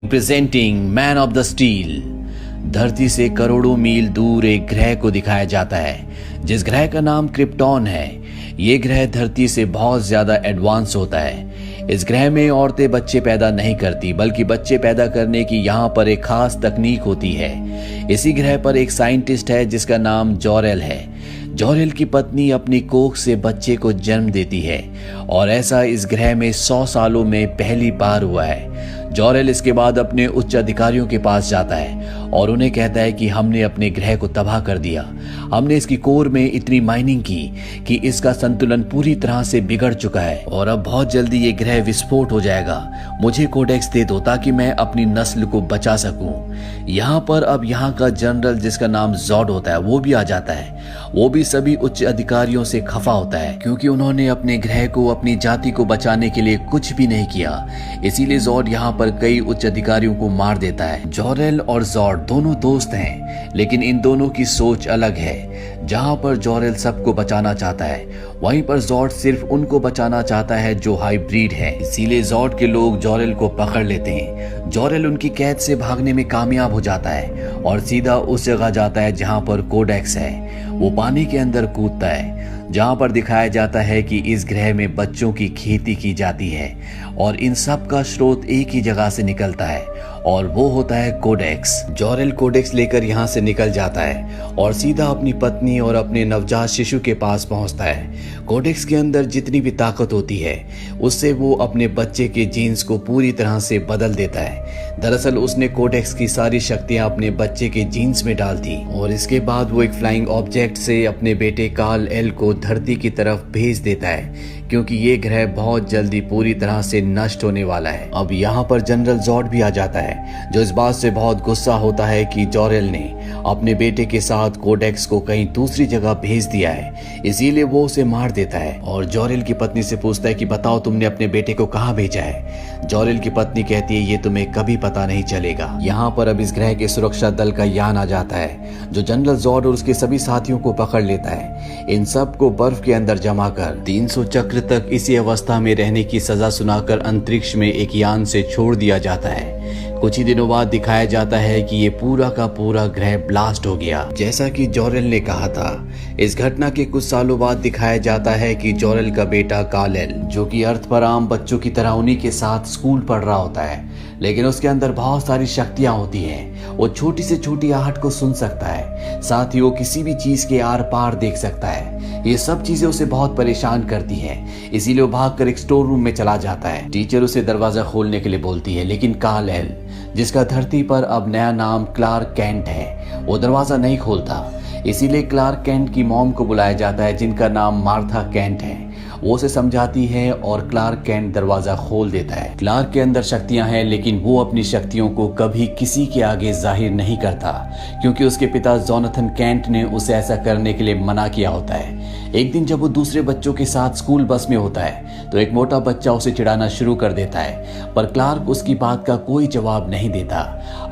Presenting man of the steel. धरती से करोड़ों मील दूर एक ग्रह को दिखाया जाता है जिस ग्रह का नाम क्रिप्टॉन है। ये ग्रह धरती से बहुत ज्यादा एडवांस होता है। इस ग्रह में औरतें बच्चे पैदा नहीं करती, बल्कि बच्चे पैदा करने की यहाँ पर एक खास तकनीक होती है। इसी ग्रह पर एक साइंटिस्ट है जिसका नाम जोरेल है। जोरेल की पत्नी अपनी कोख से बच्चे को जन्म देती है और ऐसा इस ग्रह में 100 सालों में पहली बार हुआ है। जोरेल इसके बाद अपने उच्च अधिकारियों के पास जाता है और उन्हें कहता है कि हमने अपने ग्रह को तबाह कर दिया। हमने इसकी कोर में इतनी माइनिंग की कि इसका संतुलन पूरी तरह से बिगड़ चुका है और अब बहुत जल्दी ये ग्रह विस्फोट हो जाएगा। मुझे कोडेक्स दे दो ताकि मैं अपनी नस्ल को बचा सकूं। यहाँ पर अब यहाँ का जनरल जिसका नाम जॉड होता है वो भी आ जाता है। वो भी सभी उच्च अधिकारियों से खफा होता है क्योंकि उन्होंने अपने ग्रह को, अपनी जाति को बचाने के लिए कुछ भी नहीं किया। इसीलिए जॉड यहाँ पर कई उच्च अधिकारियों को मार देता है। जोरेल और जॉड दोनों दोस्त हैं, लेकिन इन दोनों की सोच अलग है। जहां पर जोरेल सबको बचाना चाहता है, वहीं पर जॉड सिर्फ उनको बचाना चाहता है जो हाइब्रिड है। इसीलिए जॉड के लोग जोरेल को पकड़ लेते हैं। जोरेल उनकी कैद से भागने में कामयाब हो जाता है और सीधा उस जगह जाता है जहां पर कोडेक्स है। वो पानी के अंदर कूदता है जहां पर दिखाया जाता है कि इस ग्रह में बच्चों की खेती की जाती है और इन सब का स्रोत एक ही जगह से निकलता है और वो होता है कोडेक्स। जोरेल कोडेक्स लेकर यहाँ से निकल जाता है और सीधा अपनी पत्नी और अपने नवजात शिशु के पास पहुंचता है। कोडेक्स के अंदर जितनी भी ताकत होती है उससे वो अपने बच्चे के जीन्स को पूरी तरह से बदल देता है। दरअसल उसने कोडेक्स की सारी शक्तियां अपने बच्चे के जीन्स में डाल दी और इसके बाद वो एक फ्लाइंग ऑब्जेक्ट से अपने बेटे काल एल को धरती की तरफ भेज देता है क्योंकि ये ग्रह बहुत जल्दी पूरी तरह से नष्ट होने वाला है। अब यहाँ पर जनरल जॉड भी आ जाता है जो इस बात से बहुत गुस्सा होता है कि जोरेल ने अपने बेटे के साथ कोडेक्स को कहीं दूसरी जगह भेज दिया है, इसीलिए वो उसे मार देता है और जोरेल की पत्नी से पूछता है कि बताओ तुमने अपने बेटे को कहाँ भेजा है। जोरेल की पत्नी कहती है ये तुम्हें कभी पता नहीं चलेगा। यहाँ पर अब इस ग्रह के सुरक्षा दल का यान आ जाता है जो जनरल जॉड और उसके सभी साथियों को पकड़ लेता है। इन सब को बर्फ के अंदर जमा कर 300 चक्र तक इसी अवस्था में रहने की सजा सुनाकर अंतरिक्ष में एक यान से छोड़ दिया जाता है। कुछ ही दिनों बाद दिखाया जाता है कि ये पूरा का पूरा ग्रह ब्लास्ट हो गया जैसा कि जोरेल ने कहा था। इस घटना के कुछ सालों बाद दिखाया जाता है कि जोरेल का बेटा कालेल, जो कि अर्थ पर आम बच्चों की तरह उन्हीं के साथ स्कूल पढ़ रहा होता है, लेकिन उसके अंदर बहुत सारी शक्तियां होती हैं। वो छोटी से छोटी आहट को सुन सकता है, साथ ही वो किसी भी चीज के आर पार देख सकता है। ये सब चीजें उसे बहुत परेशान करती हैं, इसीलिए वो भागकर एक स्टोर रूम में चला जाता है। टीचर उसे दरवाजा खोलने के लिए बोलती है, लेकिन कालेल, जिसका धरती पर अब नया नाम क्लार्क कैंट है, वो दरवाजा नहीं खोलता। इसीलिए क्लार्क कैंट की मॉम को बुलाया जाता है जिनका नाम मार्था कैंट है। वो उसे समझाती है और क्लार्क कैंट दरवाजा खोल देता है। क्लार्क के अंदर शक्तियां हैं, लेकिन वो अपनी शक्तियों को कभी किसी के आगे जाहिर नहीं करता क्योंकि उसके पिता जोनाथन कैंट ने उसे ऐसा करने के लिए मना किया होता है। एक दिन जब वो दूसरे बच्चों के साथ स्कूल बस में होता है तो एक मोटा बच्चा उसे चिढ़ाना शुरू कर देता है, पर क्लार्क उसकी बात का कोई जवाब नहीं देता।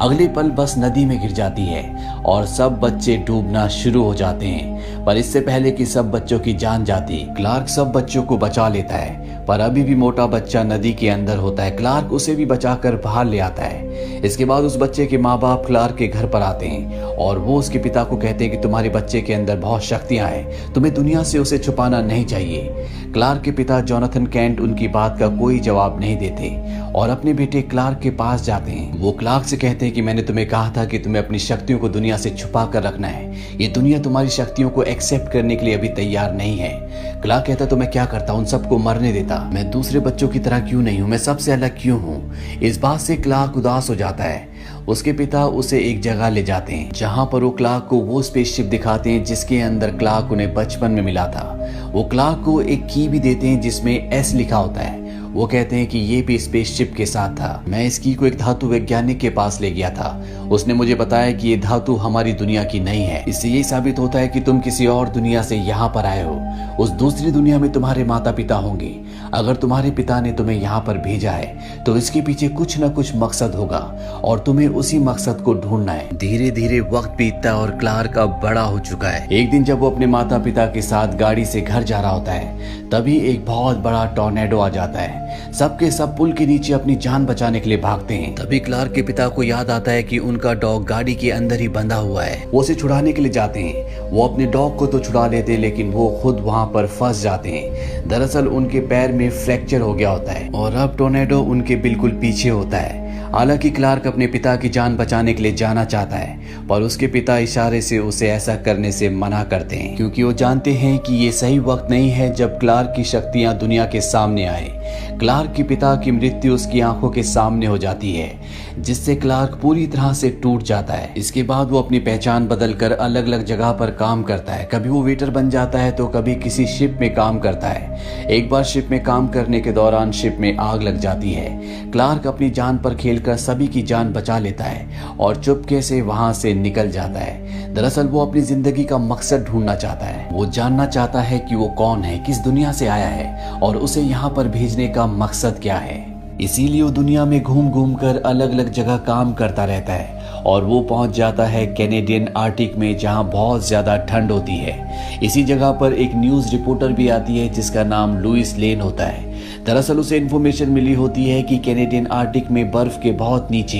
अगले पल बस नदी में गिर जाती है और सब बच्चे डूबना शुरू हो जाते हैं, पर इससे पहले कि सब बच्चों की जान जाती, क्लार्क सब बच्चों को बचा लेता है। पर अभी भी मोटा बच्चा नदी के अंदर होता है। क्लार्क उसे भी बचाकर बाहर ले आता है। इसके बाद उस बच्चे के माँ बाप क्लार्क के घर पर आते हैं और वो उसके पिता को कहते हैं कि तुम्हारे बच्चे के अंदर बहुत शक्तियां हैं, तुम्हें दुनिया से उसे छुपाना नहीं चाहिए। क्लार्क के पिता जोनाथन कैंट उनकी बात का कोई जवाब नहीं देते और अपने बेटे क्लार्क के पास जाते हैं। वो क्लार्क से कहते हैं कि मैंने तुम्हें कहा था कि तुम्हें अपनी शक्तियों को दुनिया से छुपा कर रखना है। ये दुनिया तुम्हारी शक्तियों को एक्सेप्ट करने के लिए अभी तैयार नहीं है। क्लार्क कहता तो मैं क्या करता, उन सबको मरने देता। मैं दूसरे बच्चों की तरह क्यों नहीं हूँ, मैं सबसे अलग क्यों हूँ। इस बात से क्लार्क उदास हो जाता है। उसके पिता उसे एक जगह ले जाते हैं जहां पर वो क्लार्क को वो स्पेसशिप दिखाते हैं जिसके अंदर क्लार्क उन्हें बचपन में मिला था। वो क्लार्क को एक की भी देते हैं जिसमें एस लिखा होता है। वो कहते हैं कि ये भी स्पेसशिप के साथ था। मैं इस की को एक धातु वैज्ञानिक के पास ले गया था। उसने मुझे बताया कि ये धातु हमारी दुनिया की नहीं है। इससे ये साबित होता है कि तुम किसी और दुनिया से यहाँ पर आए हो। उस दूसरी दुनिया में तुम्हारे माता पिता होंगे। अगर तुम्हारे पिता ने तुम्हें यहाँ पर भेजा है तो इसके पीछे कुछ न कुछ मकसद होगा और तुम्हें उसी मकसद को ढूंढना है। धीरे धीरे वक्त बीतता है और क्लार्क अब बड़ा हो चुका है। एक दिन जब वो अपने माता पिता के साथ गाड़ी से घर जा रहा होता है तभी एक बहुत बड़ा टॉर्नेडो आ जाता है। सबके सब पुल के नीचे अपनी जान बचाने के लिए भागते हैं। तभी क्लार्क के पिता को याद आता है कि उनका डॉग गाड़ी के अंदर ही बंधा हुआ है। वो उसे छुड़ाने के लिए जाते हैं। वो अपने डॉग को तो छुड़ा लेते हैं, लेकिन वो खुद वहां पर फंस जाते हैं। दरअसल उनके पैर में फ्रैक्चर हो गया होता है और अब टोर्नेडो उनके बिल्कुल पीछे होता है। हालांकि क्लार्क अपने पिता की जान बचाने के लिए जाना चाहता है, पर उसके पिता इशारे से उसे ऐसा करने से मना करते हैं, क्योंकि वो जानते हैं कि ये सही वक्त नहीं है जब क्लार्क की शक्तियां दुनिया के सामने आए। क्लार्क के पिता की मृत्यु उसकी आंखों के सामने हो जाती है, जिससे क्लार्क पूरी तरह से टूट जाता है। इसके बाद वो अपनी पहचान बदलकर अलग अलग जगह पर काम करता है। कभी वो वेटर बन जाता है तो कभी किसी शिप में काम करता है। एक बार शिप में काम करने के दौरान शिप में आग लग जाती है। क्लार्क अपनी जान पर खेलकर सभी की जान बचा लेता है और चुपके से वहां से निकल जाता है। दरअसल वो अपनी जिंदगी का मकसद ढूंढना चाहता है। वो जानना चाहता है कि वो कौन है, किस दुनिया से आया है और उसे यहाँ पर भेजने का मकसद क्या है। इसीलिए वो दुनिया में घूम घूम कर अलग अलग जगह काम करता रहता है और वो पहुंच जाता है कैनेडियन आर्टिक में, जहां बहुत ज्यादा ठंड होती है। इसी जगह पर एक न्यूज रिपोर्टर भी आती है जिसका नाम लुइस लेन होता है। दरअसल उसे इन्फॉर्मेशन मिली होती है कि कैनेडियन आर्टिक में बर्फ के बहुत नीचे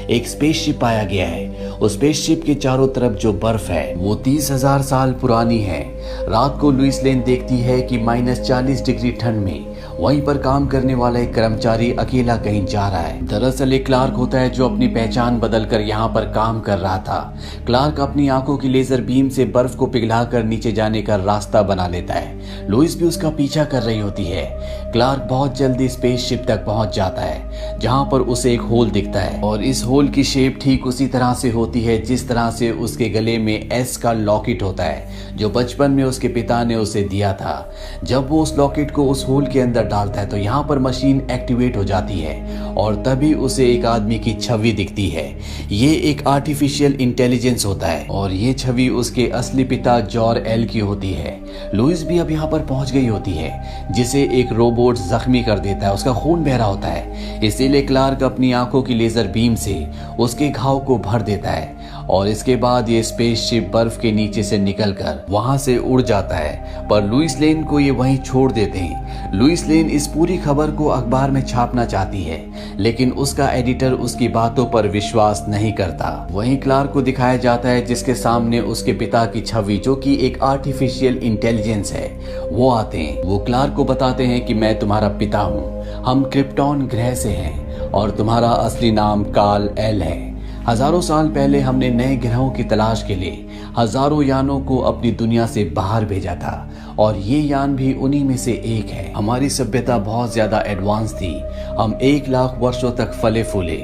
एक स्पेसशिप पाया गया है। उस स्पेसशिप के चारों तरफ जो बर्फ है वो 30,000 साल पुरानी है। रात को लुइस लेन देखती है कि -40 डिग्री ठंड में वहीं पर काम करने वाला एक कर्मचारी अकेला कहीं जा रहा है। दरअसल एक क्लार्क होता है जो अपनी पहचान बदलकर यहाँ पर काम कर रहा था। क्लार्क अपनी आंखों की लेजर बीम से बर्फ को पिघलाकर नीचे जाने का रास्ता बना लेता है। लुइस भी उसका पीछा कर रही होती है। क्लार्क बहुत जल्दी स्पेसशिप तक पहुंच जाता है, जहां पर उसे एक होल दिखता है और इस होल की शेप ठीक उसी तरह से होती है जिस तरह से उसके गले में एस का लॉकेट होता है, जो बचपन में उसके पिता ने उसे दिया था। जब वो उस लॉकेट को उस होल के अंदर डालता है तो यहाँ पर मशीन एक्टिवेट हो जाती है और तभी उसे एक आदमी की छवि दिखती है। ये एक आर्टिफिशियल इंटेलिजेंस होता है और ये छवि उसके असली पिता जॉर-एल की होती है। लुइस भी अब यहाँ पर पहुंच गई होती है, जिसे एक रोबोट जख्मी कर देता है। उसका खून बह रहा होता है, इसीलिए क्लार्क अपनी आंखों की लेजर बीम से उसके घाव को भर देता है और इसके बाद ये स्पेसशिप बर्फ के नीचे से निकलकर वहां से उड़ जाता है। पर लुइस लेन को ये वहीं छोड़ देते हैं। लुइस लेन इस पूरी खबर को अखबार में छापना चाहती है, लेकिन उसका एडिटर उसकी बातों पर विश्वास नहीं करता। वहीं क्लार्क को दिखाया जाता है जिसके सामने उसके पिता की छवि, जो कि एक आर्टिफिशियल इंटेलिजेंस है, वो आते हैं। वो क्लार्क को बताते हैं कि मैं तुम्हारा पिता हूँ, हम क्रिप्टॉन ग्रह से हैं और तुम्हारा असली नाम कार्ल-एल है। हजारों साल पहले हमने नए ग्रहों की तलाश के लिए हजारों यानों को अपनी दुनिया से बाहर भेजा था और ये यान भी उन्हीं में से एक है। हमारी सभ्यता बहुत ज्यादा एडवांस थी, हम 1 लाख वर्षों तक फले फूले।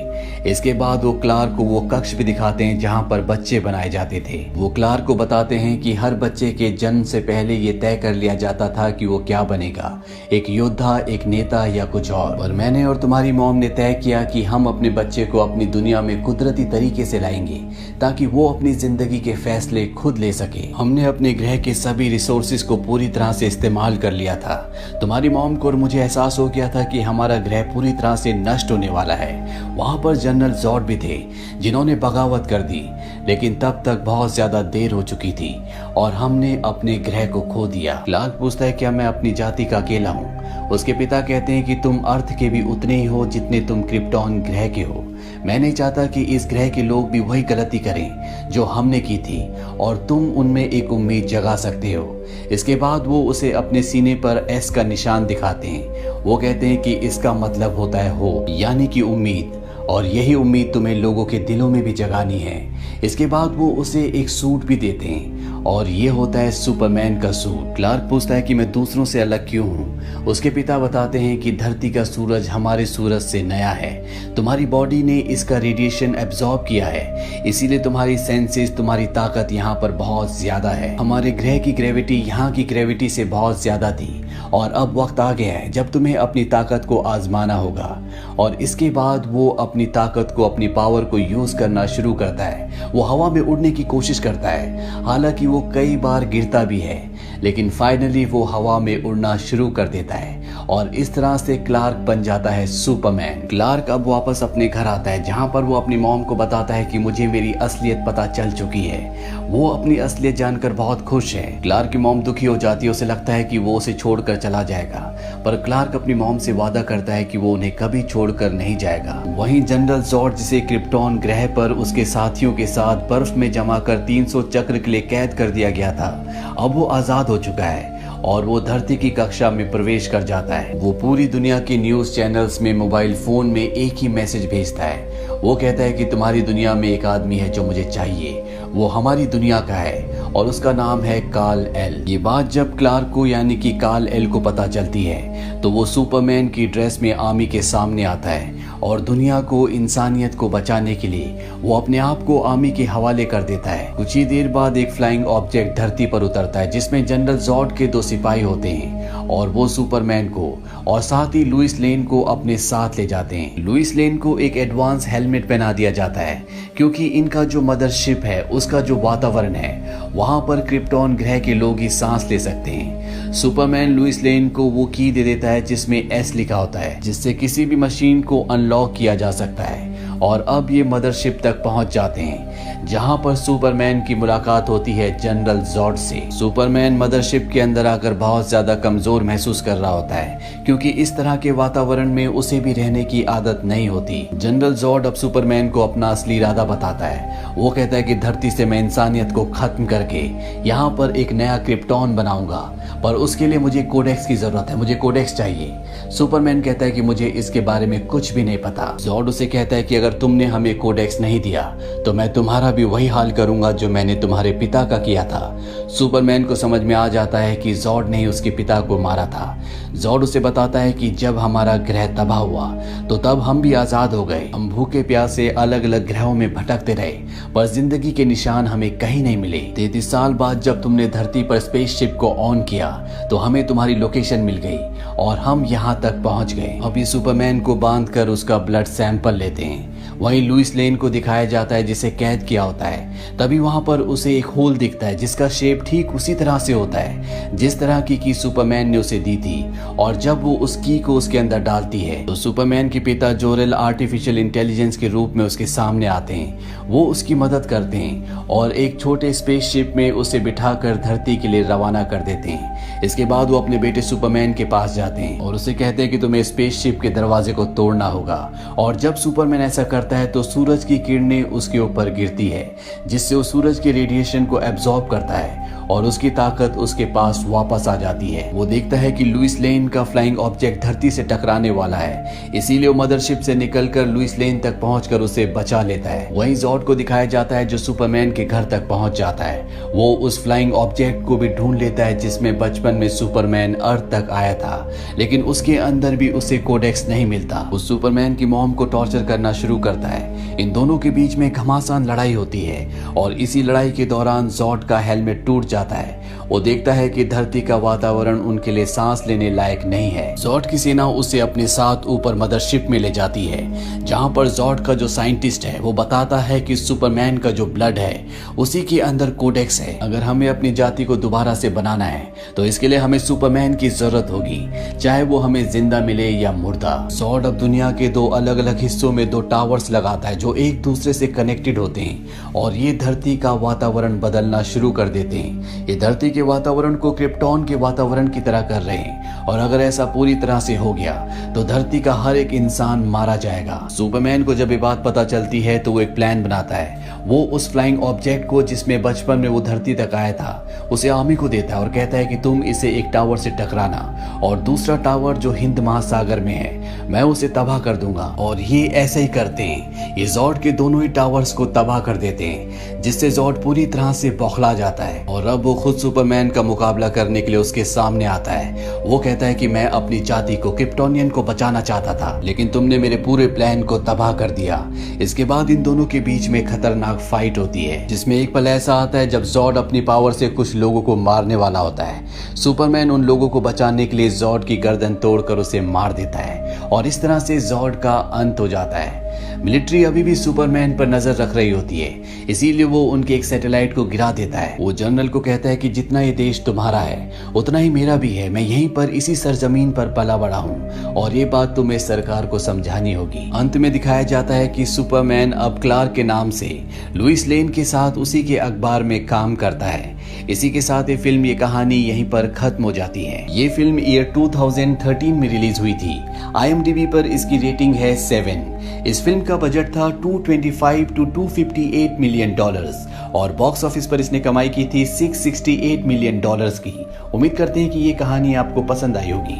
इसके बाद वो क्लार्क को वो कक्ष भी दिखाते हैं जहाँ पर बच्चे बनाए जाते थे। वो क्लार्क को बताते हैं कि हर बच्चे के जन्म से पहले ये तय कर लिया जाता था कि वो क्या बनेगा, एक योद्धा, एक नेता या कुछ और मैंने और तुम्हारी मॉम ने तय किया कि हम अपने बच्चे को अपनी दुनिया में कुदरती तरीके से लाएंगे ताकि वो अपनी जिंदगी के फैसले खुद ले सके। हमने अपने ग्रह के सभी रिसोर्सेज को पूरी तरह से इस्तेमाल कर लिया था। तुम्हारी मॉम को और मुझे एहसास हो गया था कि हमारा ग्रह पूरी तरह से नष्ट होने वाला है। वहां पर जनरल जॉर्ड भी थे जिन्होंने बगावत कर दी, लेकिन तब तक बहुत ज्यादा देर हो चुकी थी और हमने अपने ग्रह को खो दिया। क्लार्क पूछता है क्या मैं अपनी जाति का अकेला हूँ? उसके पिता कहते हैं कि तुम अर्थ के भी उतने ही हो जितने तुम क्रिप्टॉन ग्रह के हो। मैं नहीं चाहता कि इस ग्रह के लोग भी वही गलती करें जो हमने की थी और तुम उनमें एक उम्मीद जगा सकते हो। इसके बाद वो उसे अपने सीने पर एस का निशान दिखाते हैं। वो कहते हैं कि इसका मतलब होता है होप, यानी कि उम्मीद, और यही उम्मीद तुम्हें लोगों के दिलों में भी जगानी है। इसके बाद वो उसे एक सूट भी देते हैं और ये होता है सुपरमैन का सूट। क्लार्क पूछता है कि मैं दूसरों से अलग क्यों हूँ? उसके पिता बताते हैं कि धरती का सूरज हमारे सूरज से नया है, तुम्हारी बॉडी ने इसका रेडिएशन एब्जॉर्ब किया है, इसीलिए तुम्हारी सेंसेस, तुम्हारी ताकत यहाँ पर बहुत ज्यादा है। हमारे ग्रह की ग्रेविटी यहाँ की ग्रेविटी से बहुत ज्यादा थी और अब वक्त आ गया है जब तुम्हें अपनी ताकत को आजमाना होगा। और इसके बाद वो अपनी ताकत को, अपनी पावर को यूज करना शुरू करता है। वो हवा में उड़ने की कोशिश करता है, हालांकि वो कई बार गिरता भी है, लेकिन फाइनली वो हवा में उड़ना शुरू कर देता है और इस तरह से क्लार्क बन जाता है सुपरमैन। क्लार्क अब वापस अपने घर आता है, जहां पर वो अपनी मॉम को बताता है कि मुझे मेरी असलियत पता चल चुकी है। वो अपनी असलियत जानकर बहुत खुश है। क्लार्क की मॉम दुखी हो जाती है, उसे लगता है कि वो उसे छोड़कर चला जाएगा, पर क्लार्क अपनी मॉम से वादा करता है कि वो उन्हें कभी छोड़कर नहीं जाएगा। वहीं जनरल जॉर्ड, जिसे क्रिप्टॉन ग्रह पर उसके साथियों के साथ बर्फ में जमा कर 300 चक्र के लिए कैद कर दिया गया था, अब वो आजाद हो चुका है और वो धरती की कक्षा में प्रवेश कर जाता है। वो पूरी दुनिया के न्यूज चैनल्स में मोबाइल फोन में एक ही मैसेज भेजता है। वो कहता है कि तुम्हारी दुनिया में एक आदमी है जो मुझे चाहिए, वो हमारी दुनिया का है और उसका नाम है काल-एल। ये बात जब क्लार्क को यानी कि काल-एल को पता चलती है तो वो सुपरमैन की ड्रेस में आर्मी के सामने आता है और दुनिया को, इंसानियत को बचाने के लिए वो अपने आप को आर्मी के हवाले कर देता है। कुछ ही देर बाद एक फ्लाइंग ऑब्जेक्ट धरती पर उतरता है, जिसमें जनरल जॉर्ड के 2 सिपाही होते हैं और वो सुपरमैन को और साथ ही लुइस लेन को अपने साथ ले जाते हैं। लुइस लेन को एक एडवांस हेलमेट पहना दिया जाता है, क्योंकि इनका जो मदरशिप है उसका जो वातावरण है वहां पर क्रिप्टॉन ग्रह के लोग ही सांस ले सकते हैं। सुपरमैन लुइस लेन को वो की दे देता है जिसमें एस लिखा होता है, जिससे किसी भी मशीन को अनलॉक किया जा सकता है। और अब ये मदरशिप तक पहुंच जाते हैं, जहां पर सुपरमैन की मुलाकात होती है जनरल जॉर्ड से। सुपरमैन मदरशिप के अंदर आकर बहुत ज्यादा कमजोर महसूस कर रहा होता है, क्योंकि इस तरह के वातावरण में उसे भी रहने की आदत नहीं होती। जनरल जॉर्ड अब सुपरमैन को अपना असली इरादा बताता है। वो कहता है कि धरती से मैं इंसानियत को खत्म करके यहाँ पर एक नया क्रिप्टॉन बनाऊंगा, पर उसके लिए मुझे कोडेक्स की जरूरत है, मुझे कोडेक्स चाहिए। सुपरमैन कहता है कि मुझे इसके बारे में कुछ भी नहीं पता। जॉर्ड उसे कहता है कि अगर तुमने हमें कोडेक्स नहीं दिया तो मैं तुम्हारा भी वही हाल करूंगा जो मैंने तुम्हारे पिता का किया था। सुपरमैन को समझ में आ जाता है कि जॉर्ड ने उसके पिता को मारा था। जॉर्ड उसे बताता है कि जब हमारा ग्रह तबाह हुआ तो तब हम भी आजाद हो गए। हम भूखे प्यासे अलग अलग ग्रहों में भटकते रहे, पर जिंदगी के निशान हमें कहीं नहीं मिले। 33 साल बाद जब तुमने धरती पर स्पेसशिप को ऑन किया तो हमें तुम्हारी लोकेशन मिल गई और हम यहाँ तक पहुंच गए। अभी सुपरमैन को बांधकर उसका ब्लड सैंपल लेते हैं। वहीं लुइस लेन को दिखाया जाता है जिसे कैद किया होता है। तभी वहां पर उसे एक होल दिखता है जिसका शेप ठीक उसी तरह से होता है जिस तरह की सुपरमैन ने उसे दी थी। और जब वो उस की को उसके अंदर डालती है तो सुपरमैन के पिता जोरेल आर्टिफिशियल इंटेलिजेंस के रूप में उसके सामने आते हैं। वो उसकी मदद करते हैं और एक छोटे स्पेसशिप में उसे बिठाकर धरती के लिए रवाना कर देते हैं। इसके बाद वो अपने बेटे सुपरमैन के पास जाते हैं और उसे कहते हैं कि तुम्हें स्पेसशिप के दरवाजे को तोड़ना होगा। और जब सुपरमैन ऐसा करता है तो सूरज की किरणें उसके ऊपर गिरती है, जिससे वो सूरज के रेडिएशन को एब्जॉर्ब करता है और उसकी ताकत उसके पास वापस आ जाती है। वो देखता है कि लुइस लेन का फ्लाइंग ऑब्जेक्ट धरती से टकराने वाला है, इसीलिए वो मदरशिप से निकलकर लुइस लेन तक पहुंचकर उसे बचा लेता है। वहीं जॉर्ड को दिखाया जाता है जो सुपरमैन के घर तक पहुंच जाता है। वो उस फ्लाइंग ऑब्जेक्ट को भी ढूंढ लेता है जिसमें बचपन में सुपरमैन अर्थ तक आया था, लेकिन उसके अंदर भी उसे कोडेक्स नहीं मिलता। वो सुपरमैन की मॉम को टॉर्चर करना शुरू करता है। इन दोनों के बीच में घमासान लड़ाई होती है और इसी लड़ाई के दौरान जॉर्ड का हेलमेट टूट जाता है। वो देखता है कि धरती का वातावरण उनके लिए सांस लेने लायक नहीं है। जॉर्ड की सेना उसे अपने साथ ऊपर मदरशिप में ले जाती है, जहां पर जॉर्ड का जो साइंटिस्ट है वो बताता है कि सुपरमैन का जो ब्लड है उसी के अंदर कोडेक्स है। अगर हमें अपनी जाति को दोबारा से बनाना है तो इसके लिए हमें सुपरमैन की जरूरत होगी, चाहे वो हमें जिंदा मिले या मुर्दा। जॉर्ड अब दुनिया के 2 अलग अलग हिस्सों में 2 टावर्स लगाता है जो एक दूसरे से कनेक्टेड होते हैं और ये धरती का वातावरण बदलना शुरू कर देते हैं। ये धरती के वातावरण को क्रिप्टॉन के वातावरण की तरह कर रहे हैं और अगर ऐसा पूरी तरह से हो गया तो धरती का हर एक इंसान मारा जाएगा। सुपरमैन को जब ये बात पता चलती है तो वो एक प्लान बनाता है। वो उस फ्लाइंग ऑब्जेक्ट को जिसमें बचपन में वो धरती तक आया था उसे आर्मी को देता है और कहता है कि तुम इसे एक टावर से टकराना और दूसरा टावर जो हिंद महासागर में है मैं उसे तबाह कर दूंगा। और ये ऐसे ही करते हैं, ये जॉर्ड के दोनों ही टावर्स को तबाह कर देते हैं, जिससे जॉर्ड पूरी तरह से बौखला जाता है और अब वो खुद सुपरमैन का मुकाबला करने के लिए उसके सामने आता है। वो कहता है कि मैं अपनी जाति को, क्रिप्टोनियन को बचाना चाहता था, लेकिन तुमने मेरे पूरे प्लान को तबाह कर दिया। इसके बाद इन दोनों के बीच में खतरनाक फाइट होती है, जिसमें एक पल ऐसा आता है जब जॉर्ड अपनी पावर से कुछ लोगों को मारने वाला होता है। सुपरमैन उन लोगों को बचाने के लिए जॉर्ड की गर्दन तोड़कर उसे मार देता है और इस तरह से जॉर्ड का अंत हो जाता है। मिलिट्री अभी भी सुपरमैन पर नजर रख रही होती है, इसीलिए वो उनके एक सैटेलाइट को गिरा देता है। वो जनरल को कहता है कि जितना ये देश तुम्हारा है उतना ही मेरा भी है, मैं यहीं पर इसी सरजमीन पर पला बड़ा हूँ और ये बात तुम्हें सरकार को समझानी होगी। अंत में दिखाया जाता है कि सुपरमैन अब क्लार्क के नाम से लुइस लेन के साथ उसी के अखबार में काम करता है। इसी के साथ ये फिल्म, ये कहानी यहीं पर खत्म हो जाती है। ये फिल्म ईयर 2013 में रिलीज हुई थी। IMDb पर इसकी रेटिंग है 7। इस फिल्म का बजट था 225 to 258 मिलियन डॉलर्स और बॉक्स ऑफिस पर इसने कमाई की थी 668 मिलियन डॉलर्स की। उम्मीद करते हैं कि ये कहानी आपको पसंद आई होगी।